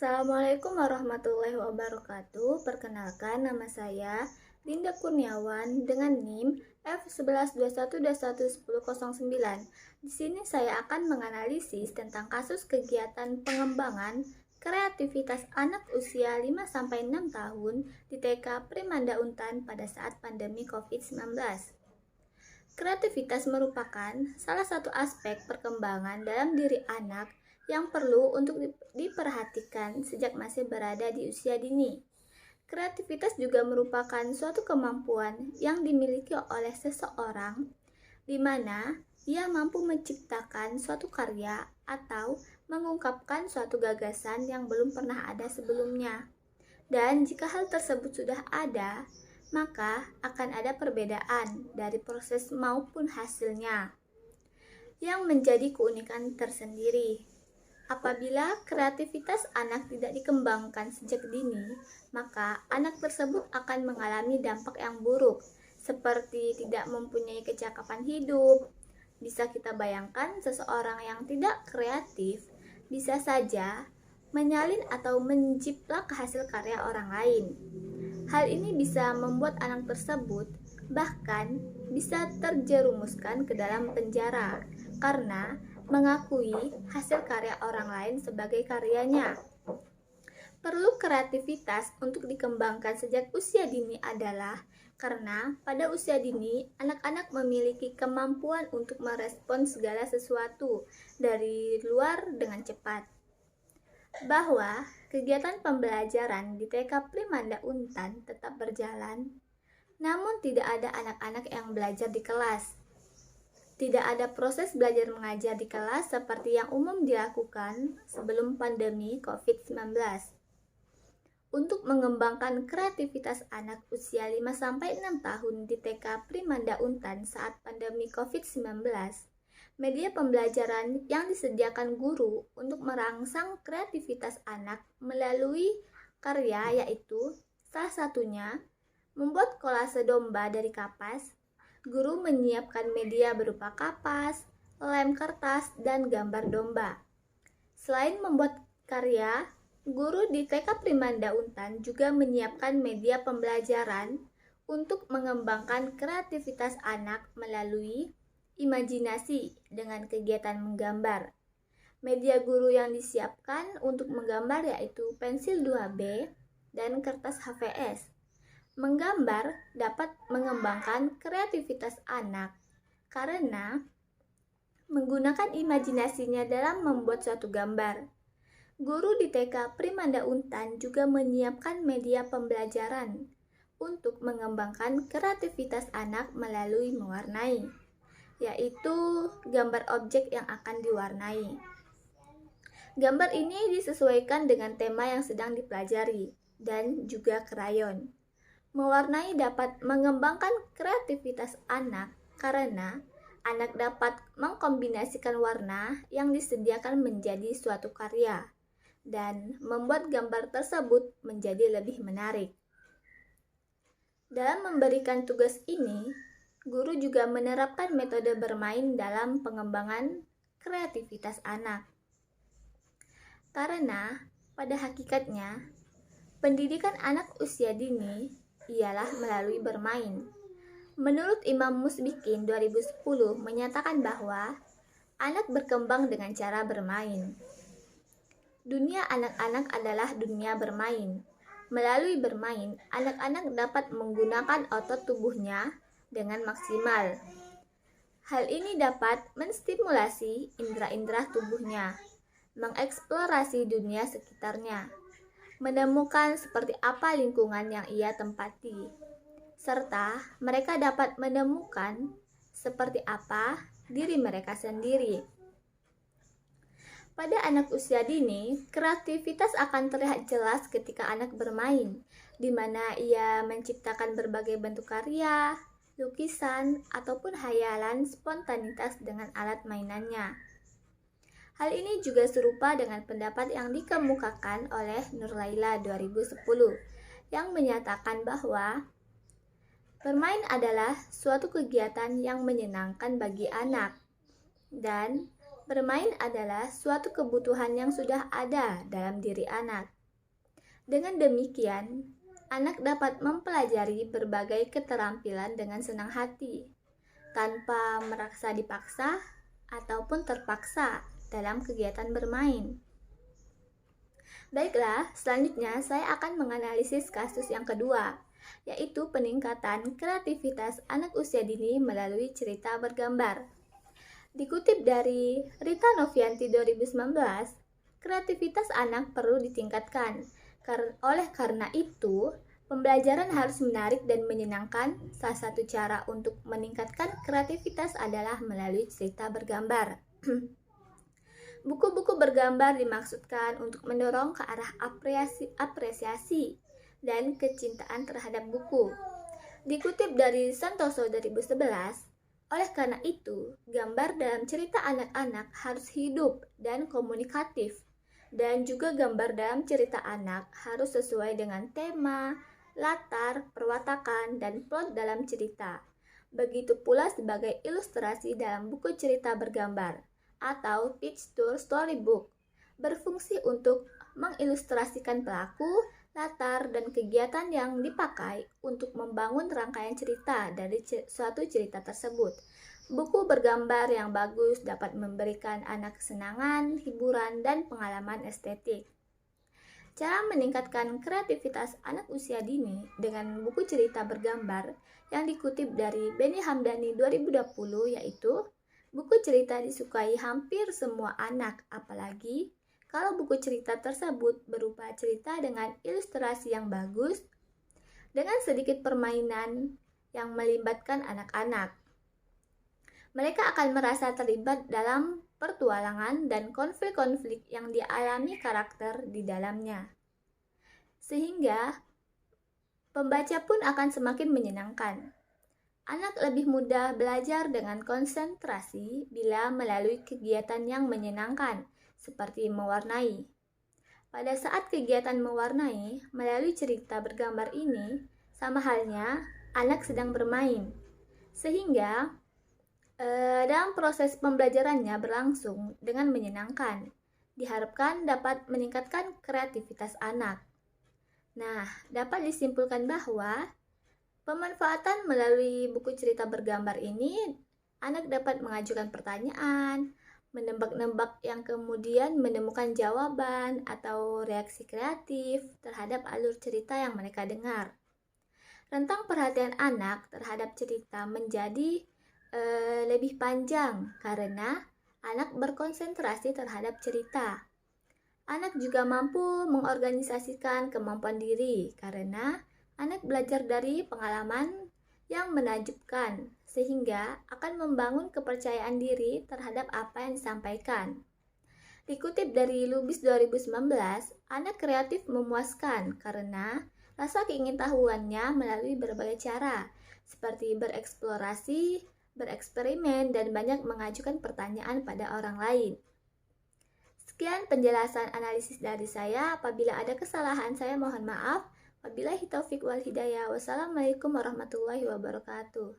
Assalamualaikum warahmatullahi wabarakatuh. Perkenalkan, nama saya Dinda Kurniawan dengan NIM F1121211009. Di sini saya akan menganalisis tentang kasus kegiatan pengembangan kreativitas anak usia 5-6 tahun di TK Primanda Untan pada saat pandemi COVID-19. Kreativitas merupakan salah satu aspek perkembangan dalam diri anak yang perlu untuk diperhatikan sejak masih berada di usia dini. Kreativitas juga merupakan suatu kemampuan yang dimiliki oleh seseorang di mana ia mampu menciptakan suatu karya atau mengungkapkan suatu gagasan yang belum pernah ada sebelumnya. Dan jika hal tersebut sudah ada, maka akan ada perbedaan dari proses maupun hasilnya yang menjadi keunikan tersendiri. Apabila kreativitas anak tidak dikembangkan sejak dini, maka anak tersebut akan mengalami dampak yang buruk, seperti tidak mempunyai kecakapan hidup. Bisa kita bayangkan seseorang yang tidak kreatif bisa saja menyalin atau menjiplak hasil karya orang lain. Hal ini bisa membuat anak tersebut bahkan bisa terjerumuskan ke dalam penjara karena mengakui hasil karya orang lain sebagai karyanya. Perlu kreativitas untuk dikembangkan sejak usia dini adalah karena pada usia dini anak-anak memiliki kemampuan untuk merespons segala sesuatu dari luar dengan cepat. Bahwa kegiatan pembelajaran di TK Primanda Untan tetap berjalan, namun tidak ada anak-anak yang belajar di kelas. Tidak ada proses belajar mengajar di kelas seperti yang umum dilakukan sebelum pandemi COVID-19. Untuk mengembangkan kreativitas anak usia 5-6 tahun di TK Primanda Untan saat pandemi COVID-19, media pembelajaran yang disediakan guru untuk merangsang kreativitas anak melalui karya yaitu salah satunya membuat kolase domba dari kapas. Guru menyiapkan media berupa kapas, lem kertas, dan gambar domba. Selain membuat karya, guru di TK Primanda Untan juga menyiapkan media pembelajaran untuk mengembangkan kreativitas anak melalui imajinasi dengan kegiatan menggambar. Media guru yang disiapkan untuk menggambar yaitu pensil 2B dan kertas HVS. Menggambar dapat mengembangkan kreativitas anak karena menggunakan imajinasinya dalam membuat suatu gambar. Guru di TK Primanda Untan juga menyiapkan media pembelajaran untuk mengembangkan kreativitas anak melalui mewarnai, yaitu gambar objek yang akan diwarnai. Gambar ini disesuaikan dengan tema yang sedang dipelajari dan juga krayon. Mewarnai dapat mengembangkan kreativitas anak karena anak dapat mengkombinasikan warna yang disediakan menjadi suatu karya dan membuat gambar tersebut menjadi lebih menarik. Dalam memberikan tugas ini, guru juga menerapkan metode bermain dalam pengembangan kreativitas anak. Karena pada hakikatnya, pendidikan anak usia dini ialah melalui bermain. Menurut Imam Musbikin 2010 menyatakan bahwa anak berkembang dengan cara bermain. Dunia anak-anak adalah dunia bermain. Melalui bermain, anak-anak dapat menggunakan otot tubuhnya dengan maksimal. Hal ini dapat menstimulasi indera-indera tubuhnya, mengeksplorasi dunia sekitarnya, menemukan seperti apa lingkungan yang ia tempati, serta mereka dapat menemukan seperti apa diri mereka sendiri. Pada anak usia dini, kreativitas akan terlihat jelas ketika anak bermain, di mana ia menciptakan berbagai bentuk karya, lukisan, ataupun hayalan spontanitas dengan alat mainannya. Hal ini juga serupa dengan pendapat yang dikemukakan oleh Nur Laila 2010 yang menyatakan bahwa bermain adalah suatu kegiatan yang menyenangkan bagi anak dan Bermain adalah suatu kebutuhan yang sudah ada dalam diri anak. Dengan demikian, anak dapat mempelajari berbagai keterampilan dengan senang hati, tanpa merasa dipaksa ataupun terpaksa dalam kegiatan bermain. Baiklah, selanjutnya saya akan menganalisis kasus yang kedua, yaitu peningkatan kreativitas anak usia dini melalui cerita bergambar. Dikutip dari Rita Novianti 2019, kreativitas anak perlu ditingkatkan. Oleh karena itu, pembelajaran harus menarik dan menyenangkan. Salah satu cara untuk meningkatkan kreativitas adalah melalui cerita bergambar. Buku-buku bergambar dimaksudkan untuk mendorong ke arah apresiasi dan kecintaan terhadap buku. Dikutip dari Santoso 2011, oleh karena itu, gambar dalam cerita anak-anak harus hidup dan komunikatif, dan juga gambar dalam cerita anak harus sesuai dengan tema, latar, perwatakan, dan plot dalam cerita. Begitu pula sebagai ilustrasi dalam buku cerita bergambar atau picture storybook, berfungsi untuk mengilustrasikan pelaku, latar, dan kegiatan yang dipakai untuk membangun rangkaian cerita dari suatu cerita tersebut. Buku bergambar yang bagus dapat memberikan anak kesenangan, hiburan, dan pengalaman estetik. Cara meningkatkan kreativitas anak usia dini dengan buku cerita bergambar yang dikutip dari Benny Hamdani 2020 yaitu buku cerita disukai hampir semua anak, apalagi kalau buku cerita tersebut berupa cerita dengan ilustrasi yang bagus, dengan sedikit permainan yang melibatkan anak-anak. Mereka akan merasa terlibat dalam pertualangan dan konflik-konflik yang dialami karakter di dalamnya. Sehingga pembaca pun akan semakin menyenangkan. Anak lebih mudah belajar dengan konsentrasi bila melalui kegiatan yang menyenangkan, seperti mewarnai. Pada saat kegiatan mewarnai, melalui cerita bergambar ini, sama halnya anak sedang bermain. Sehingga dalam proses pembelajarannya berlangsung dengan menyenangkan. Diharapkan dapat meningkatkan kreativitas anak. Nah, dapat disimpulkan bahwa pemanfaatan melalui buku cerita bergambar ini, anak dapat mengajukan pertanyaan, menebak-nebak yang kemudian menemukan jawaban atau reaksi kreatif terhadap alur cerita yang mereka dengar. Rentang perhatian anak terhadap cerita menjadi lebih panjang karena anak berkonsentrasi terhadap cerita. Anak juga mampu mengorganisasikan kemampuan diri karena anak belajar dari pengalaman yang menakjubkan, sehingga akan membangun kepercayaan diri terhadap apa yang disampaikan. Dikutip dari Lubis 2019, anak kreatif memuaskan karena rasa keingintahuannya melalui berbagai cara, seperti bereksplorasi, bereksperimen, dan banyak mengajukan pertanyaan pada orang lain. Sekian penjelasan analisis dari saya. Apabila ada kesalahan, saya mohon maaf. Wabillahi taufiq wal hidayah. Wassalamualaikum warahmatullahi wabarakatuh.